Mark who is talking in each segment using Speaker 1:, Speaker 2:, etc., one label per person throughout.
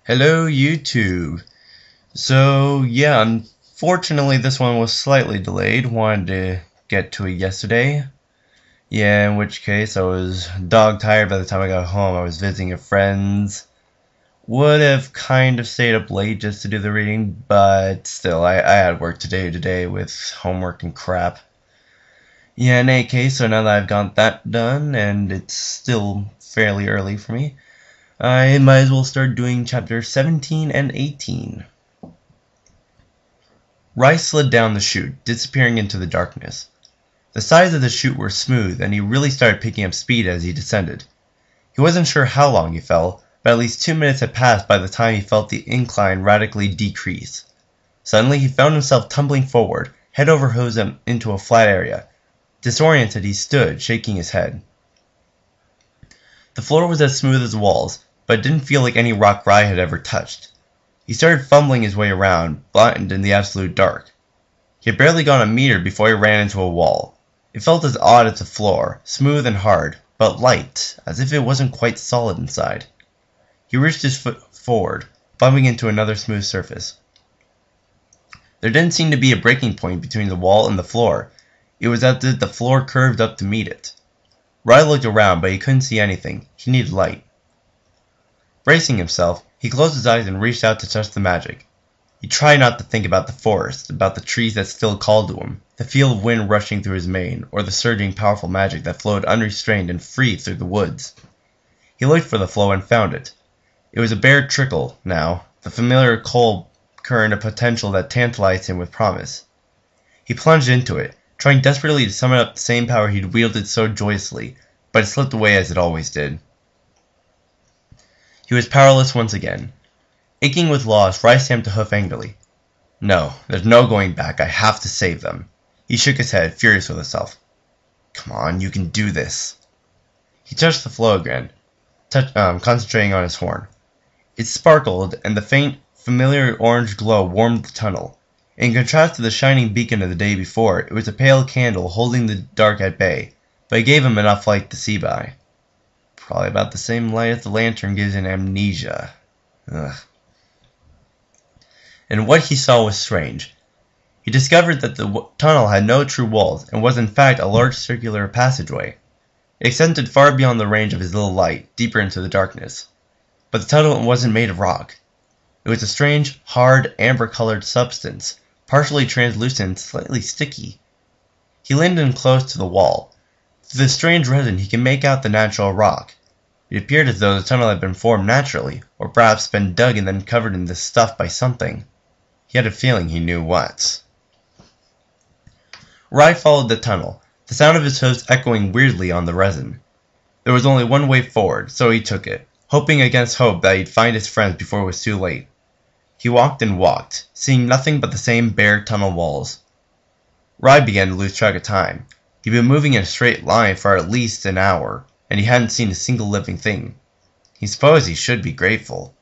Speaker 1: Hello YouTube. So yeah, unfortunately this one was slightly delayed. Wanted to get to it yesterday. Yeah, in which case I was dog tired by the time I got home. I was visiting a friend's. Would have kind of stayed up late just to do the reading, but still, I had work to do today with homework and crap. Yeah, in any case, so now that I've got that done, and it's still fairly early for me, I might as well start doing chapters 17 and 18. Rice slid down the chute, disappearing into the darkness. The sides of the chute were smooth, and he really started picking up speed as he descended. He wasn't sure how long he fell, but at least 2 minutes had passed by the time he felt the incline radically decrease. Suddenly he found himself tumbling forward, head over heels into a flat area. Disoriented, he stood, shaking his head. The floor was as smooth as the walls, but it didn't feel like any rock Rye had ever touched. He started fumbling his way around, blind in the absolute dark. He had barely gone a meter before he ran into a wall. It felt as odd as the floor, smooth and hard, but light, as if it wasn't quite solid inside. He reached his foot forward, bumping into another smooth surface. There didn't seem to be a breaking point between the wall and the floor. It was as if the floor curved up to meet it. Rye looked around, but he couldn't see anything. He needed light. Bracing himself, he closed his eyes and reached out to touch the magic. He tried not to think about the forest, about the trees that still called to him, the feel of wind rushing through his mane, or the surging, powerful magic that flowed unrestrained and free through the woods. He looked for the flow and found it. It was a bare trickle, now, the familiar cold current of potential that tantalized him with promise. He plunged into it, trying desperately to summon up the same power he'd wielded so joyously, but it slipped away as it always did. He was powerless once again. Aching with loss, Rice stamped a hoof angrily. No, there's no going back. I have to save them. He shook his head, furious with himself. Come on, you can do this. He touched the flow again, concentrating on his horn. It sparkled, and the faint, familiar orange glow warmed the tunnel. In contrast to the shining beacon of the day before, it was a pale candle holding the dark at bay, but it gave him enough light to see by. Probably about the same light as the lantern gives in amnesia. Ugh. And what he saw was strange. He discovered that the tunnel had no true walls, and was in fact a large circular passageway. It extended far beyond the range of his little light, deeper into the darkness. But the tunnel wasn't made of rock. It was a strange, hard, amber-colored substance, partially translucent and slightly sticky. He leaned in close to the wall. Through the strange resin he could make out the natural rock. It appeared as though the tunnel had been formed naturally, or perhaps been dug and then covered in this stuff by something. He had a feeling he knew what. Rye followed the tunnel, the sound of his hooves echoing weirdly on the resin. There was only one way forward, so he took it, hoping against hope that he'd find his friends before it was too late. He walked and walked, seeing nothing but the same bare tunnel walls. Rye began to lose track of time. He'd been moving in a straight line for at least an hour, and he hadn't seen a single living thing. He supposed he should be grateful.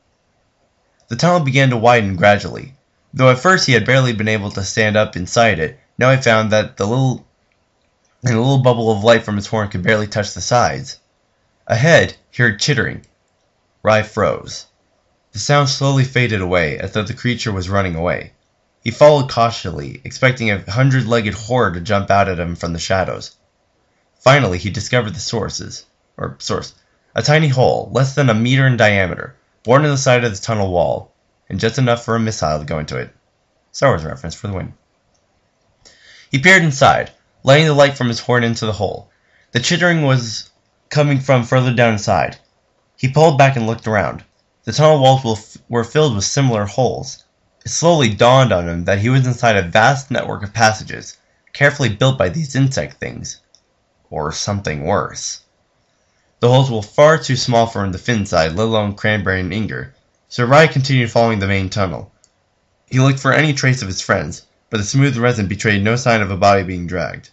Speaker 1: The tunnel began to widen gradually. Though at first he had barely been able to stand up inside it, now he found that the little bubble of light from his horn could barely touch the sides. Ahead, he heard chittering. Rye froze. The sound slowly faded away, as though the creature was running away. He followed cautiously, expecting a 100-legged horror to jump out at him from the shadows. Finally, he discovered the source. A tiny hole, less than a meter in diameter, bored in the side of the tunnel wall, and just enough for a missile to go into it. Star Wars reference for the win. He peered inside, letting the light from his horn into the hole. The chittering was coming from further down inside. He pulled back and looked around. The tunnel walls were filled with similar holes. It slowly dawned on him that he was inside a vast network of passages, carefully built by these insect things. Or something worse. The holes were far too small for him to fit inside, let alone Cranberry and Inger, so Rye continued following the main tunnel. He looked for any trace of his friends, but the smooth resin betrayed no sign of a body being dragged.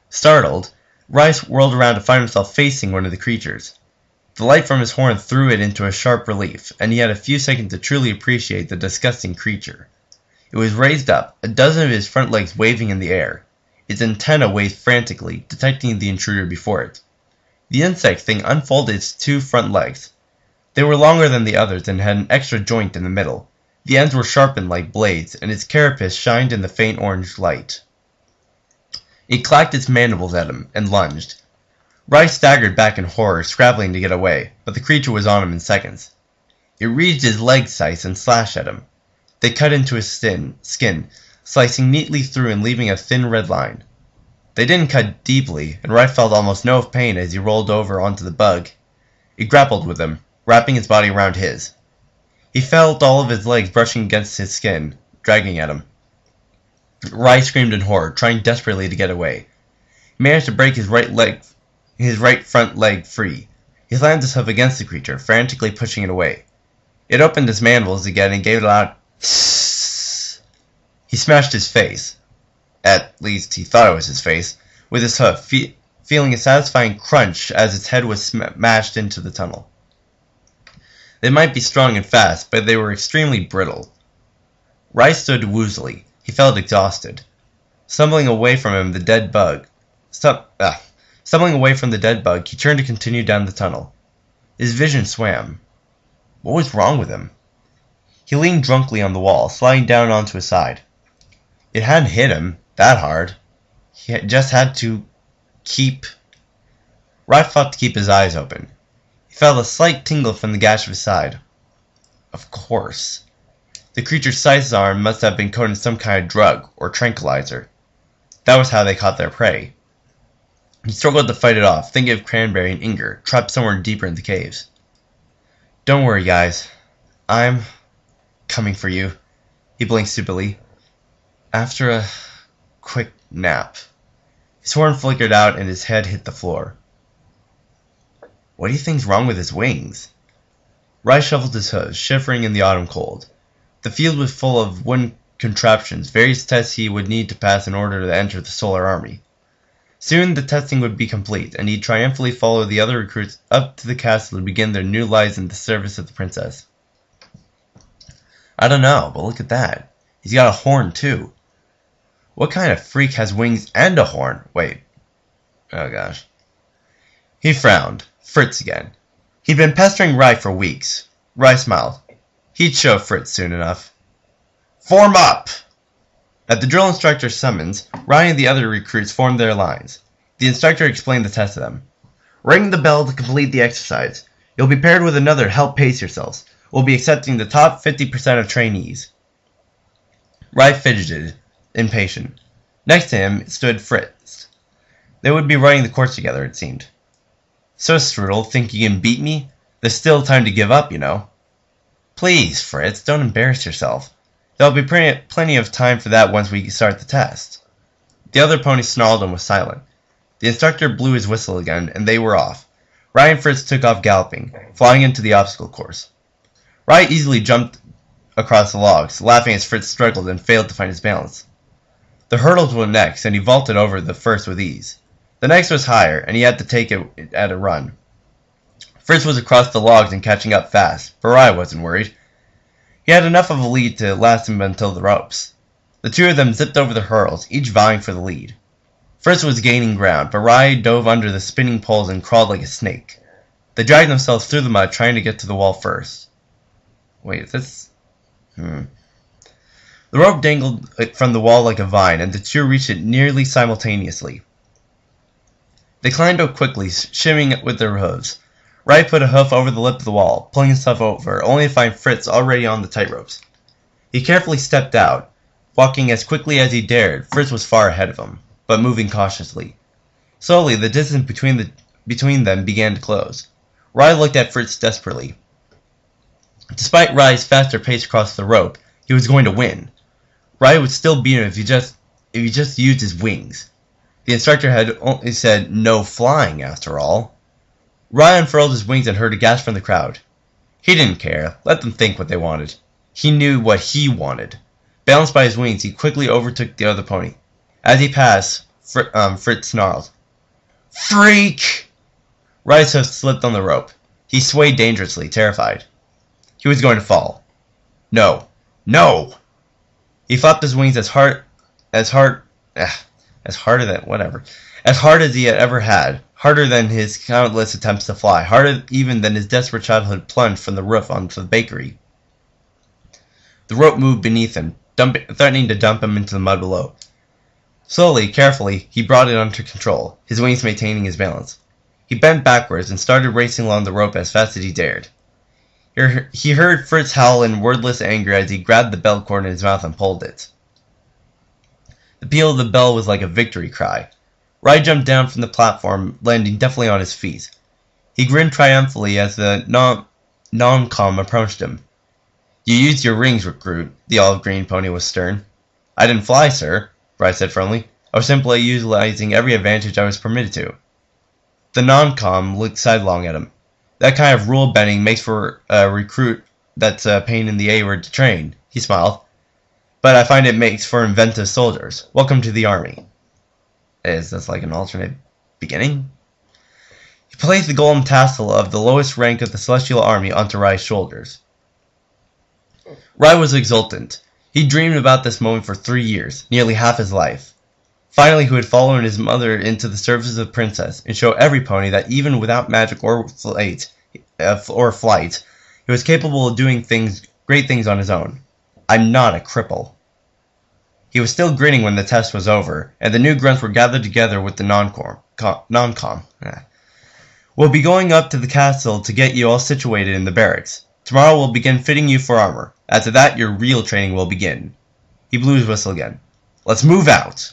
Speaker 1: Startled, Rice whirled around to find himself facing one of the creatures. The light from his horn threw it into a sharp relief, and he had a few seconds to truly appreciate the disgusting creature. It was raised up, a dozen of his front legs waving in the air. Its antennae waved frantically, detecting the intruder before it. The insect thing unfolded its two front legs. They were longer than the others and had an extra joint in the middle. The ends were sharpened like blades, and its carapace shined in the faint orange light. It clacked its mandibles at him and lunged. Rice staggered back in horror, scrabbling to get away, but the creature was on him in seconds. It reached his leg sights and slashed at him. They cut into his skin, slicing neatly through and leaving a thin red line. They didn't cut deeply, and Rice felt almost no pain as he rolled over onto the bug. It grappled with him, wrapping its body around his. He felt all of his legs brushing against his skin, dragging at him. Rice screamed in horror, trying desperately to get away. He managed to break his right front leg free. He slammed his hoof against the creature, frantically pushing it away. It opened its mandibles again and gave it a loud "Sssss." He smashed his face. At least he thought it was his face, with his hoof, feeling a satisfying crunch as its head was smashed into the tunnel. They might be strong and fast, but they were extremely brittle. Rice stood woozily. He felt exhausted. Stumbling away from the dead bug, he turned to continue down the tunnel. His vision swam. What was wrong with him? He leaned drunkenly on the wall, sliding down onto his side. It hadn't hit him that hard. He just had to keep... Rice fought to keep his eyes open. He felt a slight tingle from the gash of his side. Of course. The creature's scythe's arm must have been coated in some kind of drug or tranquilizer. That was how they caught their prey. He struggled to fight it off, thinking of Cranberry and Inger, trapped somewhere deeper in the caves. Don't worry, guys. I'm coming for you, he blinked stupidly. After a quick nap. His horn flickered out and his head hit the floor. What do you think's wrong with his wings? Rice shuffled his hooves, shivering in the autumn cold. The field was full of wooden contraptions, various tests he would need to pass in order to enter the Solar Army. Soon the testing would be complete, and he'd triumphantly follow the other recruits up to the castle to begin their new lives in the service of the princess. I don't know, but look at that. He's got a horn, too. What kind of freak has wings and a horn? Wait. Oh, gosh. He frowned. Fritz again. He'd been pestering Rice for weeks. Rice smiled. He'd show Fritz soon enough. Form up! At the drill instructor's summons, Ryan and the other recruits formed their lines. The instructor explained the test to them. Ring the bell to complete the exercise. You'll be paired with another to help pace yourselves. We'll be accepting the top 50% of trainees. Rice fidgeted, impatient. Next to him stood Fritz. They would be running the course together, it seemed. So, Strudel, think you can beat me? There's still time to give up, you know. Please, Fritz, don't embarrass yourself. There'll be plenty of time for that once we start the test. The other pony snarled and was silent. The instructor blew his whistle again, and they were off. Ryan and Fritz took off galloping, flying into the obstacle course. Ryan easily jumped across the logs, laughing as Fritz struggled and failed to find his balance. The hurdles were next, and he vaulted over the first with ease. The next was higher, and he had to take it at a run. Fritz was across the logs and catching up fast, but Ryan wasn't worried. He had enough of a lead to last him until the ropes. The two of them zipped over the hurdles, each vying for the lead. Fritz was gaining ground, but Ryan dove under the spinning poles and crawled like a snake. They dragged themselves through the mud, trying to get to the wall first. Wait, is this... The rope dangled from the wall like a vine, and the two reached it nearly simultaneously. They climbed up quickly, shimming with their hooves. Ryan put a hoof over the lip of the wall, pulling himself over, only to find Fritz already on the tight-ropes. He carefully stepped out. Walking as quickly as he dared, Fritz was far ahead of him, but moving cautiously. Slowly, the distance between them began to close. Ryan looked at Fritz desperately. Despite Ryan's faster pace across the rope, he was going to win. Ryan would still beat him if he just used his wings. The instructor had only said no flying, after all. Ryan unfurled his wings and heard a gasp from the crowd. He didn't care. Let them think what they wanted. He knew what he wanted. Balanced by his wings, he quickly overtook the other pony. As he passed, Fritz snarled. Freak! Ryan's hoof slipped on the rope. He swayed dangerously, terrified. He was going to fall. No. No! He flapped his wings as hard As hard as he had ever had, harder than his countless attempts to fly, harder even than his desperate childhood plunge from the roof onto the bakery. The rope moved beneath him, threatening to dump him into the mud below. Slowly, carefully, he brought it under control, his wings maintaining his balance. He bent backwards and started racing along the rope as fast as he dared. He heard Fritz howl in wordless anger as he grabbed the bell cord in his mouth and pulled it. The peal of the bell was like a victory cry. Rai jumped down from the platform, landing deftly on his feet. He grinned triumphantly as the non-com approached him. "You used your rings, recruit," the olive-green pony was stern. "I didn't fly, sir," Rai said firmly. "I was simply utilizing every advantage I was permitted to." The non-com looked sidelong at him. "That kind of rule bending makes for a recruit that's a pain in the A-word to train," he smiled. "But I find it makes for inventive soldiers. Welcome to the army." Is this like an alternate beginning? He placed the golden tassel of the lowest rank of the Celestial Army onto Rai's shoulders. Rai was exultant. He dreamed about this moment for 3 years, nearly half his life. Finally, he would follow his mother into the service of the princess and show every pony that even without magic or flight, he was capable of doing great things on his own. "I'm not a cripple." He was still grinning when the test was over, and the new grunts were gathered together with the non-com. "We'll be going up to the castle to get you all situated in the barracks. Tomorrow we'll begin fitting you for armor. After that, your real training will begin." He blew his whistle again. "Let's move out!"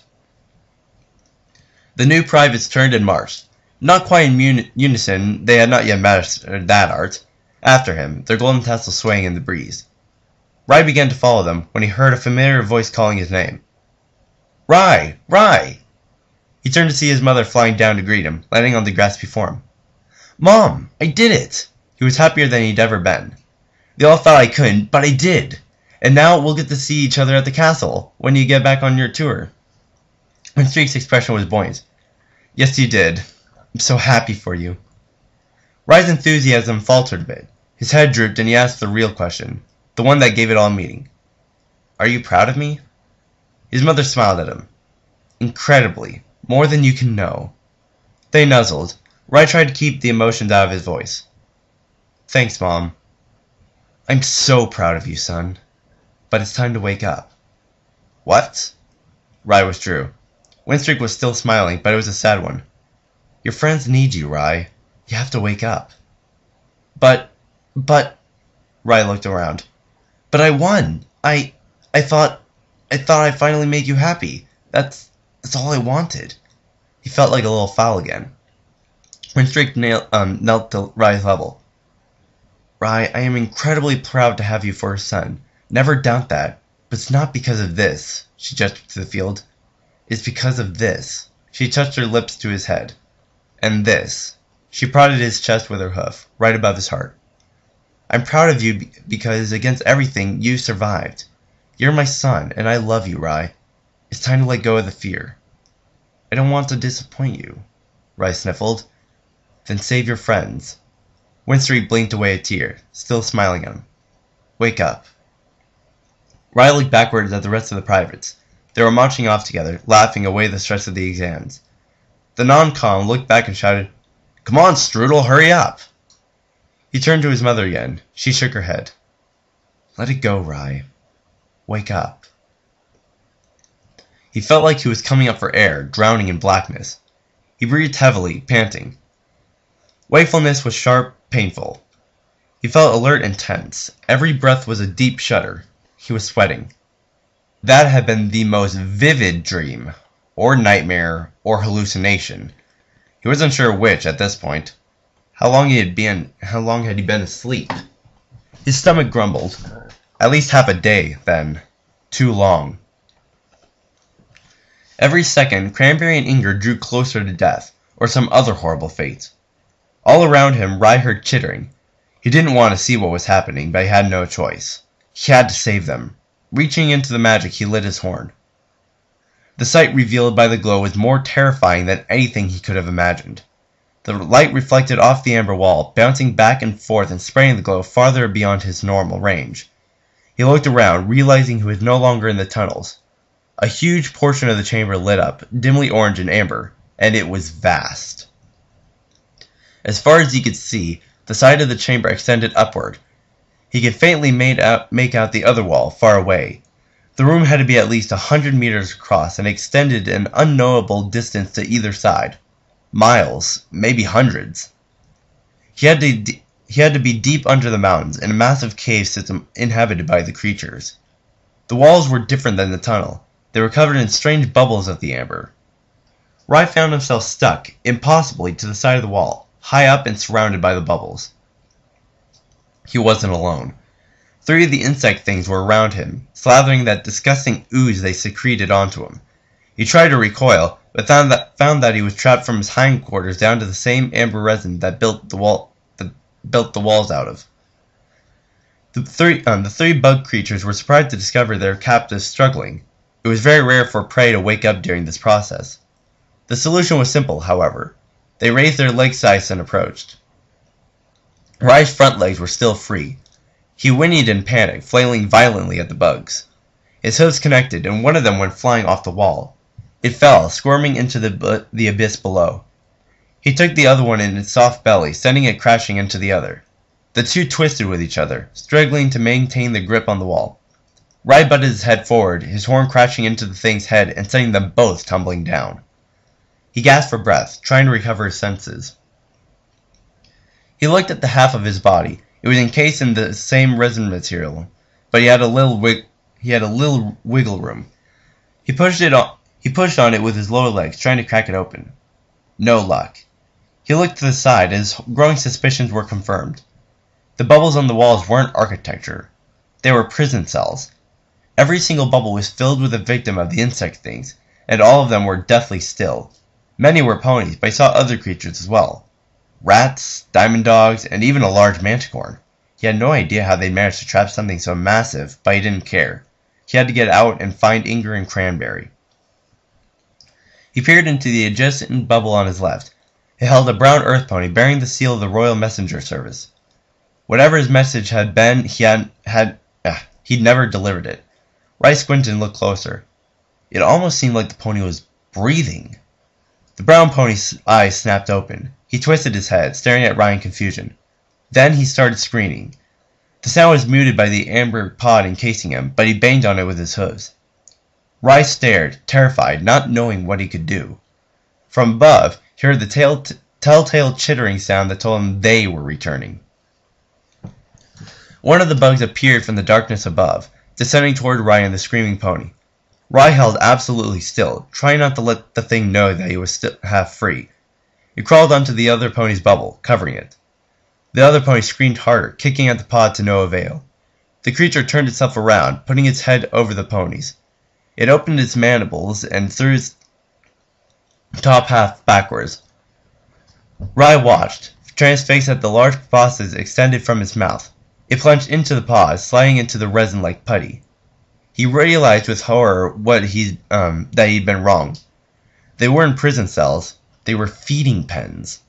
Speaker 1: The new privates turned and marched. Not quite in unison, they had not yet mastered that art. After him, their golden tassels swaying in the breeze. Rai began to follow them when he heard a familiar voice calling his name. "Rai! Rai!" He turned to see his mother flying down to greet him, landing on the grass before him. "Mom! I did it!" He was happier than he'd ever been. "They all thought I couldn't, but I did! And now we'll get to see each other at the castle, when you get back on your tour." Streak's expression was buoyant. "Yes, you did. I'm so happy for you." Rai's enthusiasm faltered a bit. His head drooped and he asked the real question, the one that gave it all meaning. "Are you proud of me?" His mother smiled at him. "Incredibly. More than you can know." They nuzzled. Rai tried to keep the emotions out of his voice. "Thanks, Mom." "I'm so proud of you, son. But it's time to wake up." "What?" Rai withdrew. Winstreak was still smiling, but it was a sad one. "Your friends need you, Rai. You have to wake up." But... Rai looked around. "But I won. I thought I'd finally make you happy. That's all I wanted." He felt like a little foul again. Winstreak knelt to Rai's level. "Rai, I am incredibly proud to have you for a son. Never doubt that. But it's not because of this." She gestured to the field. "It's because of this." She touched her lips to his head. "And this." She prodded his chest with her hoof, right above his heart. "I'm proud of you because, against everything, you survived. You're my son, and I love you, Rai. It's time to let go of the fear." "I don't want to disappoint you," Rai sniffled. "Then save your friends." Winstreak blinked away a tear, still smiling at him. "Wake up." Rai looked backwards at the rest of the privates. They were marching off together, laughing away the stress of the exams. The non-com looked back and shouted, "Come on, Strudel, hurry up!" He turned to his mother again. She shook her head. "Let it go, Rai. Wake up." He felt like he was coming up for air, drowning in blackness. He breathed heavily, panting. Wakefulness was sharp, painful. He felt alert and tense. Every breath was a deep shudder. He was sweating. That had been the most vivid dream, or nightmare, or hallucination. He wasn't sure which at this point. How long had he been asleep? His stomach grumbled. At least half a day, then. Too long. Every second, Cranberry and Inger drew closer to death, or some other horrible fate. All around him, Rai heard chittering. He didn't want to see what was happening, but he had no choice. He had to save them. Reaching into the magic, he lit his horn. The sight revealed by the glow was more terrifying than anything he could have imagined. The light reflected off the amber wall, bouncing back and forth and spraying the glow farther beyond his normal range. He looked around, realizing he was no longer in the tunnels. A huge portion of the chamber lit up, dimly orange and amber, and it was vast. As far as he could see, the side of the chamber extended upward. He could faintly make out the other wall, far away. The room had to be at least 100 meters across and extended an unknowable distance to either side. Miles, maybe hundreds. He had to be deep under the mountains, in a massive cave system inhabited by the creatures. The walls were different than the tunnel. They were covered in strange bubbles of the amber. Rai found himself stuck, impossibly, to the side of the wall, high up and surrounded by the bubbles. He wasn't alone. 3 of the insect things were around him, slathering that disgusting ooze they secreted onto him. He tried to recoil, but found that he was trapped from his hindquarters down to the same amber resin that built the walls out of. The three bug creatures were surprised to discover their captives struggling. It was very rare for prey to wake up during this process. The solution was simple, however. They raised their leg size and approached. Rai's front legs were still free. He whinnied in panic, flailing violently at the bugs. His hooves connected, and one of them went flying off the wall. It fell, squirming into the abyss below. He took the other one in its soft belly, sending it crashing into the other. The two twisted with each other, struggling to maintain the grip on the wall. Rai butted his head forward, his horn crashing into the thing's head and sending them both tumbling down. He gasped for breath, trying to recover his senses. He looked at the half of his body. It was encased in the same resin material, but he had a little wiggle room. He pushed on it with his lower legs, trying to crack it open. No luck. He looked to the side, and his growing suspicions were confirmed. The bubbles on the walls weren't architecture. They were prison cells. Every single bubble was filled with a victim of the insect things, and all of them were deathly still. Many were ponies, but he saw other creatures as well. Rats, diamond dogs, and even a large manticore. He had no idea how they'd managed to trap something so massive, but he didn't care. He had to get out and find Inger and Cranberry. He peered into the adjacent bubble on his left. It held a brown earth pony bearing the seal of the Royal Messenger Service. Whatever his message had been, he'd never delivered it. Rai squinted and looked closer. It almost seemed like the pony was breathing. The brown pony's eyes snapped open. He twisted his head, staring at Rai in confusion. Then he started screaming. The sound was muted by the amber pod encasing him, but he banged on it with his hooves. Rai stared, terrified, not knowing what he could do. From above, he heard the telltale chittering sound that told him they were returning. One of the bugs appeared from the darkness above, descending toward Rai and the screaming pony. Rai held absolutely still, trying not to let the thing know that he was still half free. It crawled onto the other pony's bubble, covering it. The other pony screamed harder, kicking at the pod to no avail. The creature turned itself around, putting its head over the pony's. It opened its mandibles and threw its top half backwards. Rai watched, transfixed at the large proboscis extended from its mouth. It plunged into the pod, sliding into the resin like putty. He realized with horror that he'd been wrong. They weren't prison cells. They were feeding pens.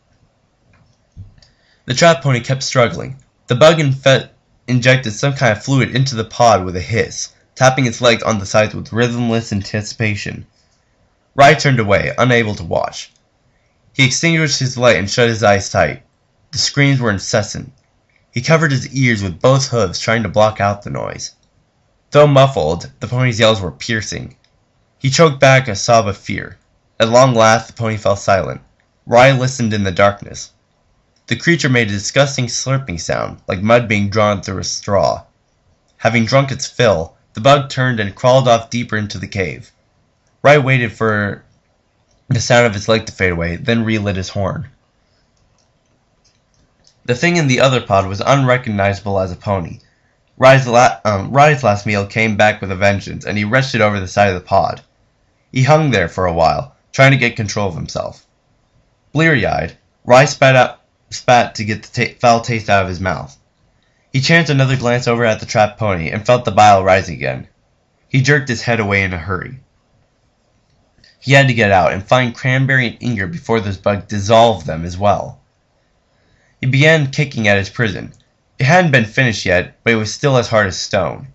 Speaker 1: The trap pony kept struggling. The bug injected some kind of fluid into the pod with a hiss, tapping its legs on the sides with rhythmless anticipation. Rai turned away, unable to watch. He extinguished his light and shut his eyes tight. The screams were incessant. He covered his ears with both hooves, trying to block out the noise. Though muffled, the pony's yells were piercing. He choked back a sob of fear. At long last, the pony fell silent. Rai listened in the darkness. The creature made a disgusting slurping sound, like mud being drawn through a straw. Having drunk its fill, the bug turned and crawled off deeper into the cave. Rai waited for the sound of its leg to fade away, then relit his horn. The thing in the other pod was unrecognizable as a pony. Rai's last meal came back with a vengeance, and he wrenched it over the side of the pod. He hung there for a while, trying to get control of himself. Bleary-eyed, Rai spat to get the foul taste out of his mouth. He chanced another glance over at the trapped pony and felt the bile rising again. He jerked his head away in a hurry. He had to get out and find Cranberry and Inger before this bug dissolved them as well. He began kicking at his prison. It hadn't been finished yet, but it was still as hard as stone.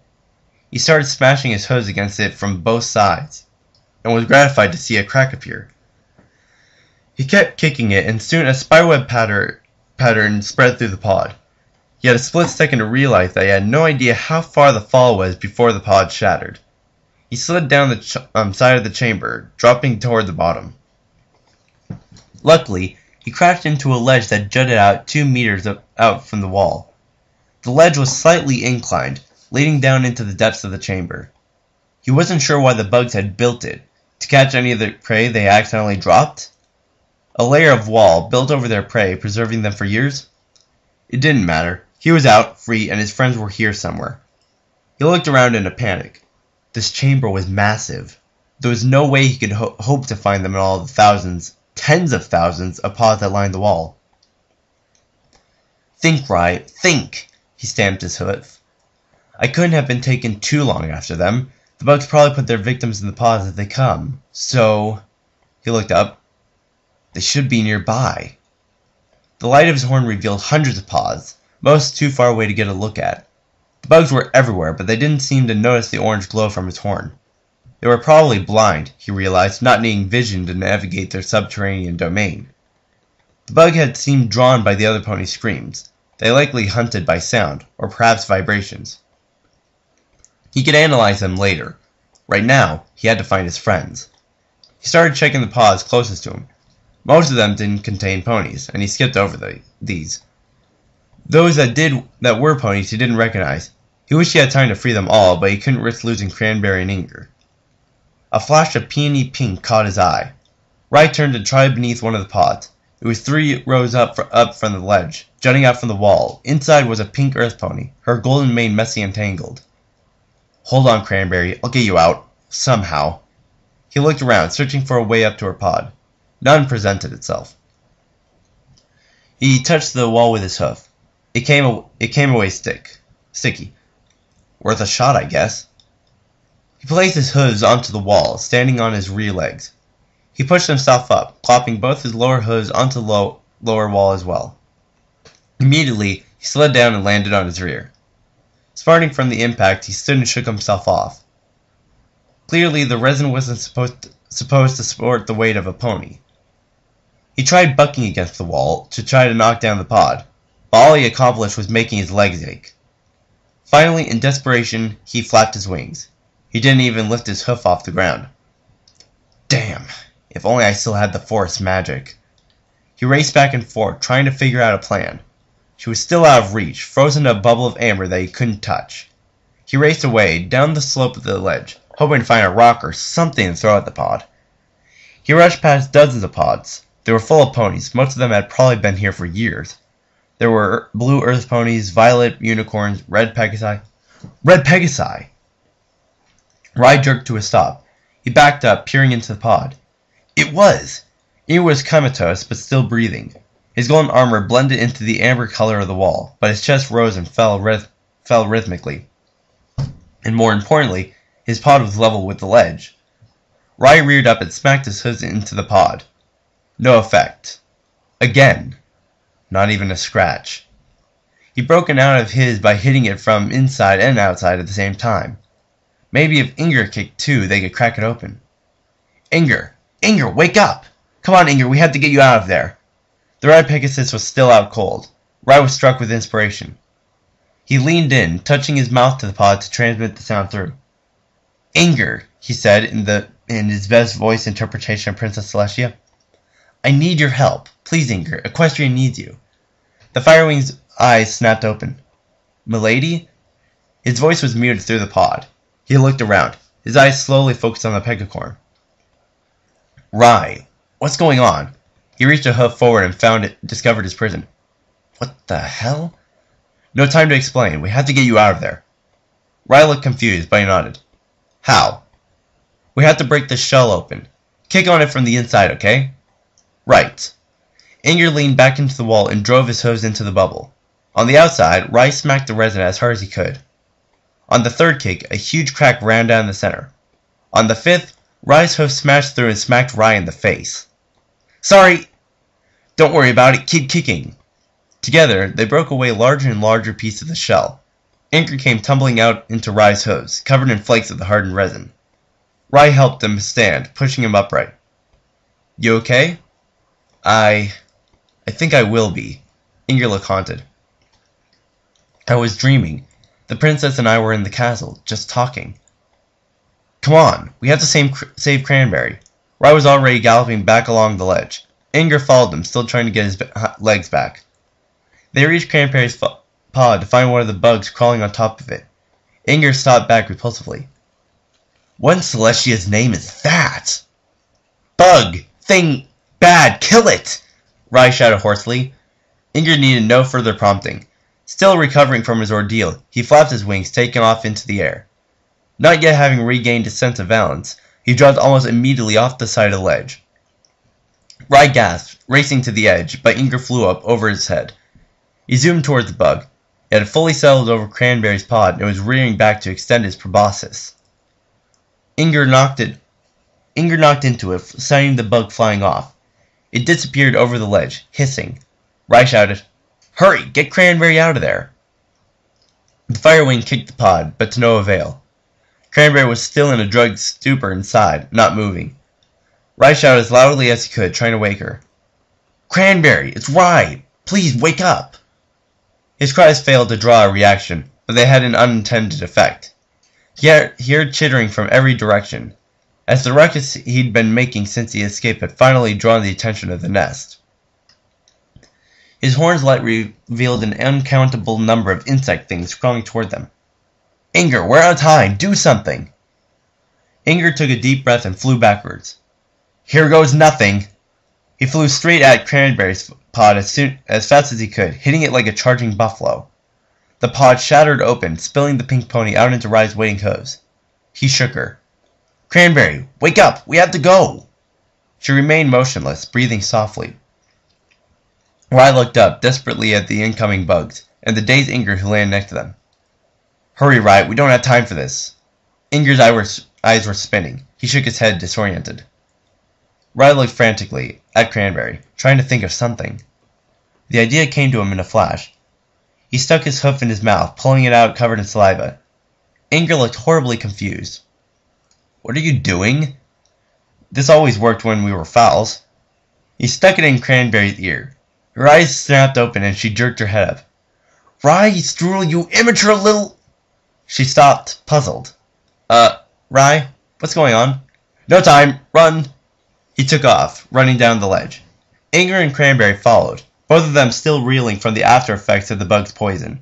Speaker 1: He started smashing his hooves against it from both sides. and was gratified to see a crack appear. He kept kicking it, and soon a spiderweb pattern spread through the pod. He had a split second to realize that he had no idea how far the fall was before the pod shattered. He slid down the side of the chamber, dropping toward the bottom. Luckily, he crashed into a ledge that jutted out 2 meters out from the wall. The ledge was slightly inclined, leading down into the depths of the chamber. He wasn't sure why the bugs had built it, to catch any of the prey they accidentally dropped? A layer of wall built over their prey, preserving them for years? It didn't matter. He was out, free, and his friends were here somewhere. He looked around in a panic. This chamber was massive. There was no way he could hope to find them in all the thousands, tens of thousands of pods that lined the wall. Think, Rye, think! He stamped his hoof. I couldn't have been taken too long after them. The bugs probably put their victims in the pods as they come. So... He looked up. They should be nearby. The light of his horn revealed hundreds of pods, most too far away to get a look at. The bugs were everywhere, but they didn't seem to notice the orange glow from his horn. They were probably blind, he realized, not needing vision to navigate their subterranean domain. The bug had seemed drawn by the other pony's screams. They likely hunted by sound, or perhaps vibrations. He could analyze them later. Right now, he had to find his friends. He started checking the pods closest to him. Most of them didn't contain ponies, and he skipped over these. Those that were ponies he didn't recognize. He wished he had time to free them all, but he couldn't risk losing Cranberry and Inger. A flash of peony pink caught his eye. Rye turned and tried beneath one of the pods. It was 3 rows up from the ledge, jutting out from the wall. Inside was a pink earth pony, her golden mane messy and tangled. Hold on, Cranberry, I'll get you out. Somehow. He looked around, searching for a way up to her pod. None presented itself. He touched the wall with his hoof. It came away sticky. Worth a shot, I guess. He placed his hooves onto the wall, standing on his rear legs. He pushed himself up, clopping both his lower hooves onto the lower wall as well. Immediately, he slid down and landed on his rear. Smarting from the impact, he stood and shook himself off. Clearly, the resin wasn't supposed to support the weight of a pony. He tried bucking against the wall to try to knock down the pod, but all he accomplished was making his legs ache. Finally, in desperation, he flapped his wings. He didn't even lift his hoof off the ground. Damn, if only I still had the forest magic. He raced back and forth, trying to figure out a plan. She was still out of reach, frozen in a bubble of amber that he couldn't touch. He raced away, down the slope of the ledge, hoping to find a rock or something to throw at the pod. He rushed past dozens of pods. They were full of ponies. Most of them had probably been here for years. There were blue earth ponies, violet unicorns, red pegasi. Red pegasi! Rye jerked to a stop. He backed up, peering into the pod. It was! He was comatose, but still breathing. His golden armor blended into the amber color of the wall, but his chest rose and fell rhythmically. And more importantly, his pod was level with the ledge. Rye reared up and smacked his hooves into the pod. No effect. Again. Not even a scratch. He'd broken out of his by hitting it from inside and outside at the same time. Maybe if Inger kicked too, they could crack it open. Inger! Inger, wake up! Come on, Inger, we have to get you out of there. The red Pegasus was still out cold. Rye was struck with inspiration. He leaned in, touching his mouth to the pod to transmit the sound through. Inger, he said in his best voice interpretation of Princess Celestia. I need your help. Please, Inger, Equestrian needs you. The Firewing's eyes snapped open. Milady? His voice was muted through the pod. He looked around. His eyes slowly focused on the pegacorn. Rye, what's going on? He reached a hoof forward and discovered his prison. What the hell? No time to explain. We have to get you out of there. Rye looked confused, but he nodded. How? We have to break this shell open. Kick on it from the inside, okay? Right. Inger leaned back into the wall and drove his hooves into the bubble. On the outside, Rye smacked the resin as hard as he could. On the third kick, a huge crack ran down the center. On the fifth, Rye's hoof smashed through and smacked Rye in the face. Sorry! Don't worry about it, keep kicking. Together, they broke away larger and larger pieces of the shell. Inger came tumbling out into Rye's hooves, covered in flakes of the hardened resin. Rye helped him stand, pushing him upright. You okay? I think I will be. Inger looked haunted. I was dreaming. The princess and I were in the castle, just talking. Come on, we have to save Cranberry. Rye was already galloping back along the ledge. Inger followed them, still trying to get his legs back. They reached Cranberry's pod to find one of the bugs crawling on top of it. Inger stopped back repulsively. What in Celestia's name is that? Bug! Thing! Bad! Kill it! Rye shouted hoarsely. Inger needed no further prompting. Still recovering from his ordeal, he flapped his wings, taking off into the air. Not yet having regained his sense of balance, he dropped almost immediately off the side of the ledge. Rye gasped, racing to the edge, but Inger flew up over his head. He zoomed towards the bug. It had fully settled over Cranberry's pod and was rearing back to extend its proboscis. Inger knocked into it, sending the bug flying off. It disappeared over the ledge, hissing. Rye shouted, Hurry! Get Cranberry out of there! The firewing kicked the pod, but to no avail. Cranberry was still in a drugged stupor inside, not moving. Rye shouted as loudly as he could, trying to wake her. Cranberry! It's Rye! Please wake up! His cries failed to draw a reaction, but they had an unintended effect. He heard chittering from every direction, as the ruckus he'd been making since the escape had finally drawn the attention of the nest. His horn's light revealed an uncountable number of insect things crawling toward them. Inger, we're out of time! Do something! Inger took a deep breath and flew backwards. Here goes nothing! He flew straight at Cranberry's pod as fast as he could, hitting it like a charging buffalo. The pod shattered open, spilling the pink pony out into Rye's waiting hooves. He shook her. Cranberry, wake up! We have to go! She remained motionless, breathing softly. Rye looked up, desperately at the incoming bugs, and the dazed Inger who landed next to them. Hurry, Rye, we don't have time for this. Inger's eyes were spinning. He shook his head, disoriented. Rye looked frantically at Cranberry, trying to think of something. The idea came to him in a flash. He stuck his hoof in his mouth, pulling it out covered in saliva. Inger looked horribly confused. What are you doing? This always worked when we were fowls. He stuck it in Cranberry's ear. Her eyes snapped open and she jerked her head up. Rye, Strudel, you immature little... She stopped, puzzled. Rye, what's going on? No time, run! He took off, running down the ledge. Inger and Cranberry followed, both of them still reeling from the after effects of the bug's poison.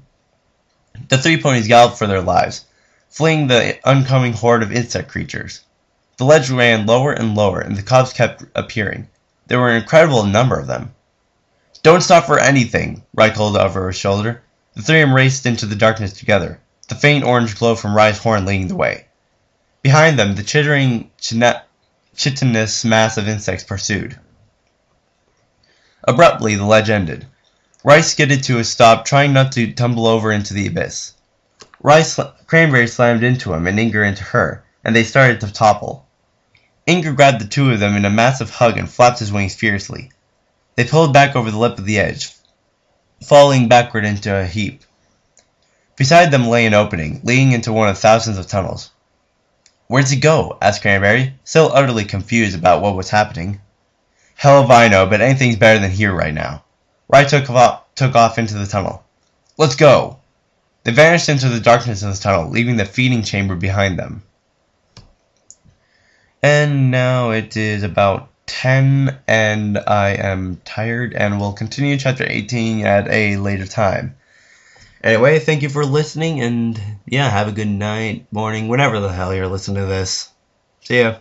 Speaker 1: The three ponies galloped for their lives, fleeing the oncoming horde of insect creatures. The ledge ran lower and lower, and the cobs kept appearing. There were an incredible number of them. Don't stop for anything, Rye called over his shoulder. The three of them raced into the darkness together, the faint orange glow from Rye's horn leading the way. Behind them, the chittering, chitinous mass of insects pursued. Abruptly, the ledge ended. Rye skidded to a stop, trying not to tumble over into the abyss. Cranberry slammed into him and Inger into her, and they started to topple. Inger grabbed the two of them in a massive hug and flapped his wings fiercely. They pulled back over the lip of the edge, falling backward into a heap. Beside them lay an opening, leading into one of thousands of tunnels. Where'd he go? Asked Cranberry, still utterly confused about what was happening. Hell if I know, but anything's better than here right now. Rye took off into the tunnel. Let's go! They vanished into the darkness of the tunnel, leaving the feeding chamber behind them. And now it is about 10, and I am tired, and we'll continue chapter 18 at a later time. Anyway, thank you for listening, and yeah, have a good night, morning, whenever the hell you're listening to this. See ya.